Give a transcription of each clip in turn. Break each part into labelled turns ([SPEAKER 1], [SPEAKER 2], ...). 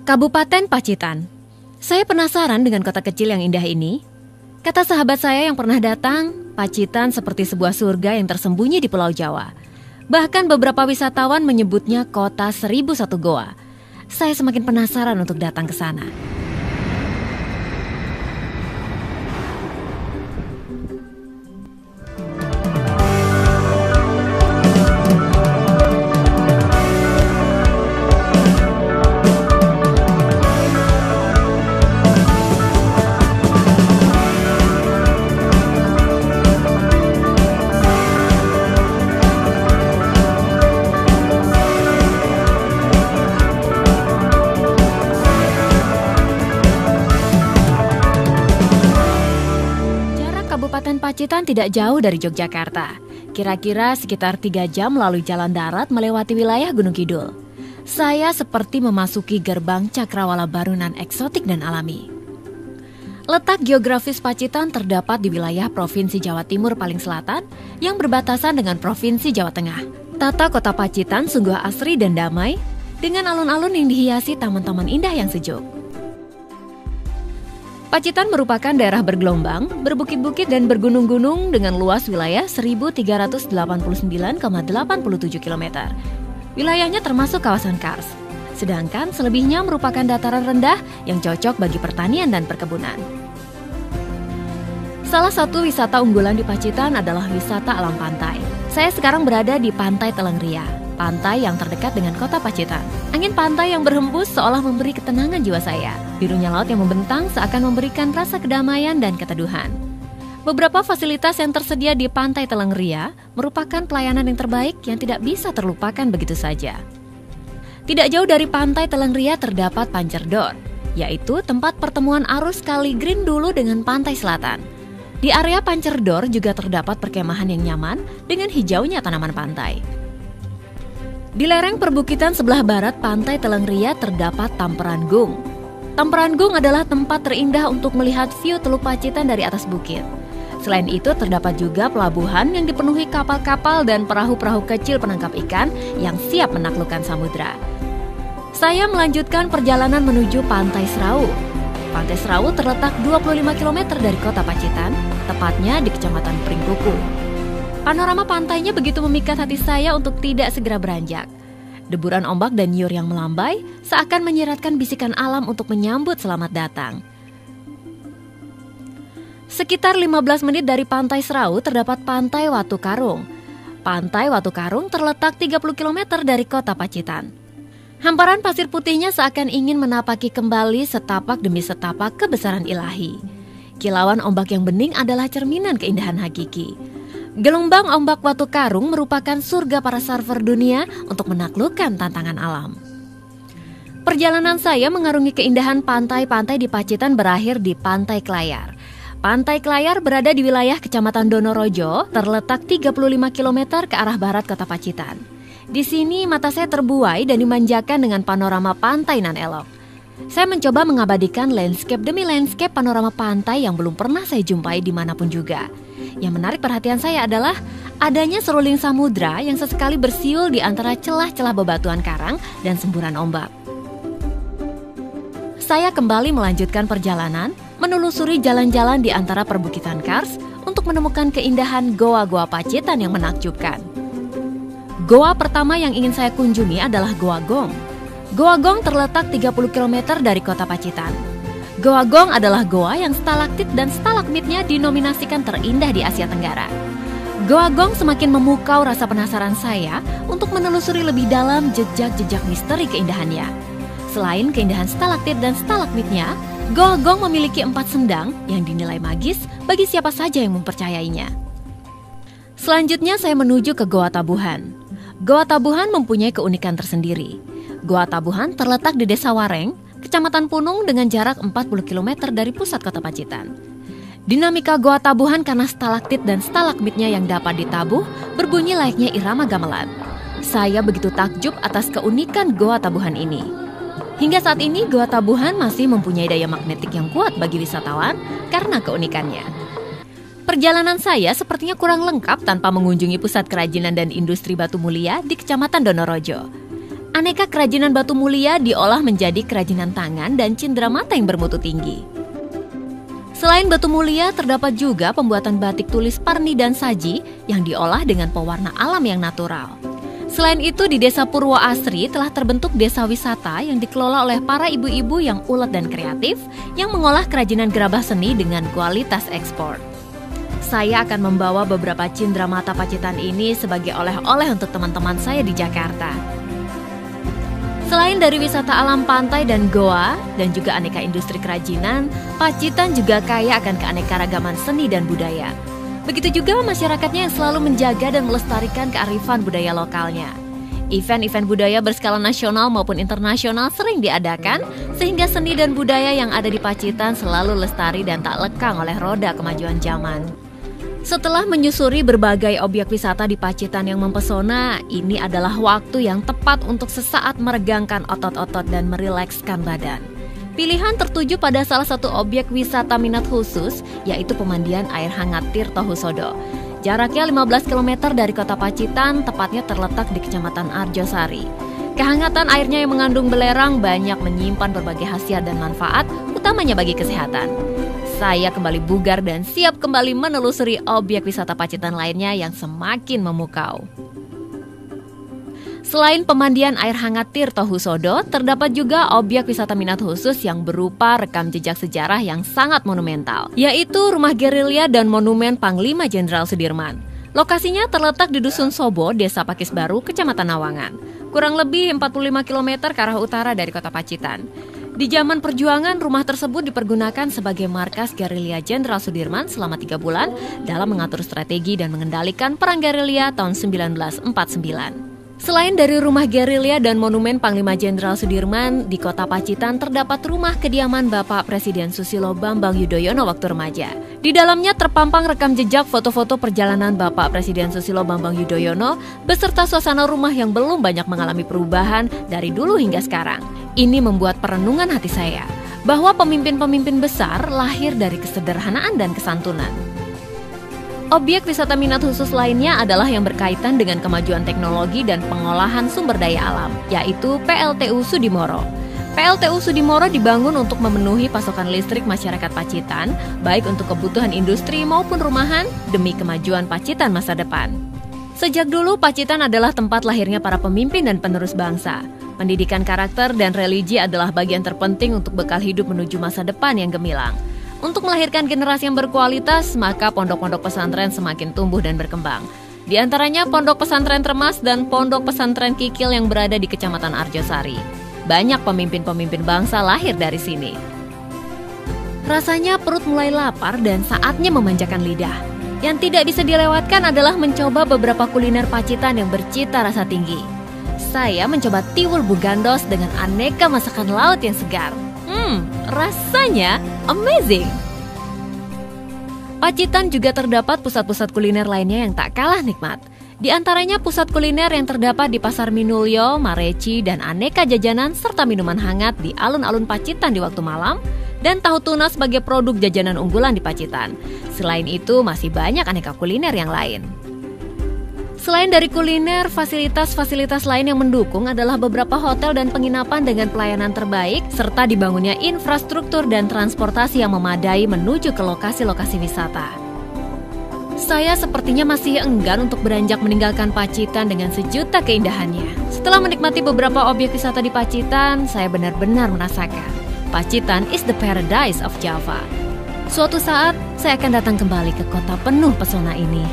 [SPEAKER 1] Kabupaten Pacitan. Saya penasaran dengan kota kecil yang indah ini. Kata sahabat saya yang pernah datang, Pacitan seperti sebuah surga yang tersembunyi di Pulau Jawa. Bahkan beberapa wisatawan menyebutnya kota 1001 goa. Saya semakin penasaran untuk datang ke sana. Kabupaten Pacitan tidak jauh dari Yogyakarta. Kira-kira sekitar 3 jam melalui jalan darat melewati wilayah Gunung Kidul. Saya seperti memasuki gerbang cakrawala baru nan eksotik dan alami. Letak geografis Pacitan terdapat di wilayah Provinsi Jawa Timur paling selatan yang berbatasan dengan Provinsi Jawa Tengah. Tata kota Pacitan sungguh asri dan damai dengan alun-alun yang dihiasi taman-taman indah yang sejuk. Pacitan merupakan daerah bergelombang, berbukit-bukit dan bergunung-gunung dengan luas wilayah 1389,87 km. Wilayahnya termasuk kawasan Kars, sedangkan selebihnya merupakan dataran rendah yang cocok bagi pertanian dan perkebunan. Salah satu wisata unggulan di Pacitan adalah wisata alam pantai. Saya sekarang berada di Pantai Teleng Ria, pantai yang terdekat dengan kota Pacitan. Angin pantai yang berhembus seolah memberi ketenangan jiwa saya. Birunya laut yang membentang seakan memberikan rasa kedamaian dan keteduhan. Beberapa fasilitas yang tersedia di Pantai Teleng Ria merupakan pelayanan yang terbaik yang tidak bisa terlupakan begitu saja. Tidak jauh dari Pantai Teleng Ria terdapat Pancerdor, yaitu tempat pertemuan arus Kali Green dulu dengan pantai selatan. Di area Pancerdor juga terdapat perkemahan yang nyaman dengan hijaunya tanaman pantai. Di lereng perbukitan sebelah barat Pantai Teleng Ria terdapat Tamperan Gung. Tamperan Gung adalah tempat terindah untuk melihat view Teluk Pacitan dari atas bukit. Selain itu terdapat juga pelabuhan yang dipenuhi kapal-kapal dan perahu-perahu kecil penangkap ikan yang siap menaklukkan samudra. Saya melanjutkan perjalanan menuju Pantai Serau. Pantai Serau terletak 25 km dari kota Pacitan, tepatnya di Kecamatan Pringkuku. Panorama pantainya begitu memikat hati saya untuk tidak segera beranjak. Deburan ombak dan nyur yang melambai seakan menyiratkan bisikan alam untuk menyambut selamat datang. Sekitar 15 menit dari Pantai Serau terdapat Pantai Watu Karung. Pantai Watu Karung terletak 30 km dari kota Pacitan. Hamparan pasir putihnya seakan ingin menapaki kembali setapak demi setapak kebesaran ilahi. Kilauan ombak yang bening adalah cerminan keindahan hakiki. Gelombang ombak Watu Karung merupakan surga para surfer dunia untuk menaklukkan tantangan alam. Perjalanan saya mengarungi keindahan pantai-pantai di Pacitan berakhir di Pantai Klayar. Pantai Klayar berada di wilayah Kecamatan Donorojo, terletak 35 km ke arah barat kota Pacitan. Di sini mata saya terbuai dan dimanjakan dengan panorama pantai nan elok. Saya mencoba mengabadikan landscape demi landscape panorama pantai yang belum pernah saya jumpai dimanapun juga. Yang menarik perhatian saya adalah adanya seruling samudra yang sesekali bersiul di antara celah-celah bebatuan karang dan semburan ombak. Saya kembali melanjutkan perjalanan, menelusuri jalan-jalan di antara perbukitan Kars untuk menemukan keindahan goa-goa Pacitan yang menakjubkan. Goa pertama yang ingin saya kunjungi adalah Goa Gong. Goa Gong terletak 30 km dari kota Pacitan. Goa Gong adalah goa yang stalaktit dan stalagmitnya dinominasikan terindah di Asia Tenggara. Goa Gong semakin memukau rasa penasaran saya untuk menelusuri lebih dalam jejak-jejak misteri keindahannya. Selain keindahan stalaktit dan stalagmitnya, Goa Gong memiliki 4 sendang yang dinilai magis bagi siapa saja yang mempercayainya. Selanjutnya saya menuju ke Goa Tabuhan. Goa Tabuhan mempunyai keunikan tersendiri. Goa Tabuhan terletak di Desa Wareng, Kecamatan Punung dengan jarak 40 km dari pusat kota Pacitan. Dinamika Goa Tabuhan karena stalaktit dan stalagmitnya yang dapat ditabuh berbunyi layaknya irama gamelan. Saya begitu takjub atas keunikan Goa Tabuhan ini. Hingga saat ini Goa Tabuhan masih mempunyai daya magnetik yang kuat bagi wisatawan karena keunikannya. Perjalanan saya sepertinya kurang lengkap tanpa mengunjungi pusat kerajinan dan industri batu mulia di Kecamatan Donorojo. Aneka kerajinan batu mulia diolah menjadi kerajinan tangan dan cenderamata yang bermutu tinggi. Selain batu mulia, terdapat juga pembuatan batik tulis parni dan saji yang diolah dengan pewarna alam yang natural. Selain itu, di Desa Purwo Asri telah terbentuk desa wisata yang dikelola oleh para ibu-ibu yang ulet dan kreatif yang mengolah kerajinan gerabah seni dengan kualitas ekspor. Saya akan membawa beberapa cenderamata Pacitan ini sebagai oleh-oleh untuk teman-teman saya di Jakarta. Selain dari wisata alam pantai dan goa, dan juga aneka industri kerajinan, Pacitan juga kaya akan keanekaragaman seni dan budaya. Begitu juga masyarakatnya yang selalu menjaga dan melestarikan kearifan budaya lokalnya. Event-event budaya berskala nasional maupun internasional sering diadakan, sehingga seni dan budaya yang ada di Pacitan selalu lestari dan tak lekang oleh roda kemajuan zaman. Setelah menyusuri berbagai objek wisata di Pacitan yang mempesona, ini adalah waktu yang tepat untuk sesaat meregangkan otot-otot dan merilekskan badan. Pilihan tertuju pada salah satu objek wisata minat khusus, yaitu pemandian air hangat Tirto Husodo. Jaraknya 15 km dari kota Pacitan, tepatnya terletak di Kecamatan Arjosari. Kehangatan airnya yang mengandung belerang banyak menyimpan berbagai khasiat dan manfaat, utamanya bagi kesehatan. Saya kembali bugar dan siap kembali menelusuri objek wisata Pacitan lainnya yang semakin memukau. Selain pemandian air hangat Tirto Husodo, terdapat juga objek wisata minat khusus yang berupa rekam jejak sejarah yang sangat monumental, yaitu Rumah Gerilya dan Monumen Panglima Jenderal Sudirman. Lokasinya terletak di Dusun Sobo, Desa Pakis Baru, Kecamatan Nawangan, kurang lebih 45 km ke arah utara dari kota Pacitan. Di zaman perjuangan, rumah tersebut dipergunakan sebagai markas gerilya Jenderal Sudirman selama 3 bulan dalam mengatur strategi dan mengendalikan perang gerilya tahun 1949. Selain dari rumah gerilya dan monumen Panglima Jenderal Sudirman, di kota Pacitan terdapat rumah kediaman Bapak Presiden Susilo Bambang Yudhoyono waktu remaja. Di dalamnya terpampang rekam jejak foto-foto perjalanan Bapak Presiden Susilo Bambang Yudhoyono beserta suasana rumah yang belum banyak mengalami perubahan dari dulu hingga sekarang. Ini membuat perenungan hati saya bahwa pemimpin-pemimpin besar lahir dari kesederhanaan dan kesantunan. Objek wisata minat khusus lainnya adalah yang berkaitan dengan kemajuan teknologi dan pengolahan sumber daya alam, yaitu PLTU Sudimoro. PLTU Sudimoro dibangun untuk memenuhi pasokan listrik masyarakat Pacitan, baik untuk kebutuhan industri maupun rumahan, demi kemajuan Pacitan masa depan. Sejak dulu, Pacitan adalah tempat lahirnya para pemimpin dan penerus bangsa. Pendidikan karakter dan religi adalah bagian terpenting untuk bekal hidup menuju masa depan yang gemilang. Untuk melahirkan generasi yang berkualitas, maka pondok-pondok pesantren semakin tumbuh dan berkembang. Di antaranya Pondok Pesantren Termas dan Pondok Pesantren Kikil yang berada di Kecamatan Arjosari. Banyak pemimpin-pemimpin bangsa lahir dari sini. Rasanya perut mulai lapar dan saatnya memanjakan lidah. Yang tidak bisa dilewatkan adalah mencoba beberapa kuliner Pacitan yang bercita rasa tinggi. Saya mencoba tiwul bugandos dengan aneka masakan laut yang segar. Rasanya amazing. Pacitan juga terdapat pusat-pusat kuliner lainnya yang tak kalah nikmat. Di antaranya pusat kuliner yang terdapat di Pasar Minulyo, Mareci, dan aneka jajanan serta minuman hangat di alun-alun Pacitan di waktu malam, dan tahu tuna sebagai produk jajanan unggulan di Pacitan. Selain itu, masih banyak aneka kuliner yang lain. Selain dari kuliner, fasilitas-fasilitas lain yang mendukung adalah beberapa hotel dan penginapan dengan pelayanan terbaik, serta dibangunnya infrastruktur dan transportasi yang memadai menuju ke lokasi-lokasi wisata. Saya sepertinya masih enggan untuk beranjak meninggalkan Pacitan dengan sejuta keindahannya. Setelah menikmati beberapa objek wisata di Pacitan, saya benar-benar merasakan Pacitan is the paradise of Java. Suatu saat, saya akan datang kembali ke kota penuh pesona ini.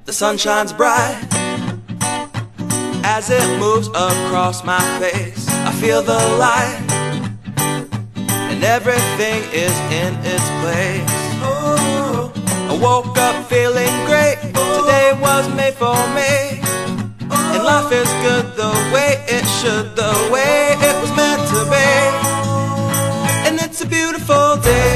[SPEAKER 2] The sun shines bright as it moves across my face. I feel the light and everything is in its place. Oh, I woke up feeling great. Today was made for me, and life is good the way it should, the way it was meant to be. And it's a beautiful day.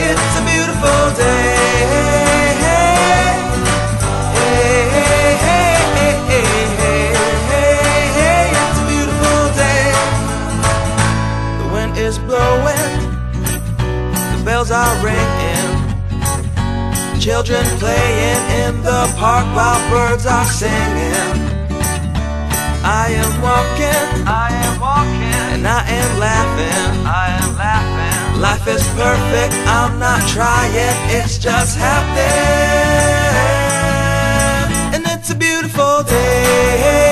[SPEAKER 2] It's a beautiful day. is blowing, the bells are ringing, children playing in the park while birds are singing. I am walking, and I am laughing, Life is perfect, I'm not trying, it's just happening. And it's a beautiful day.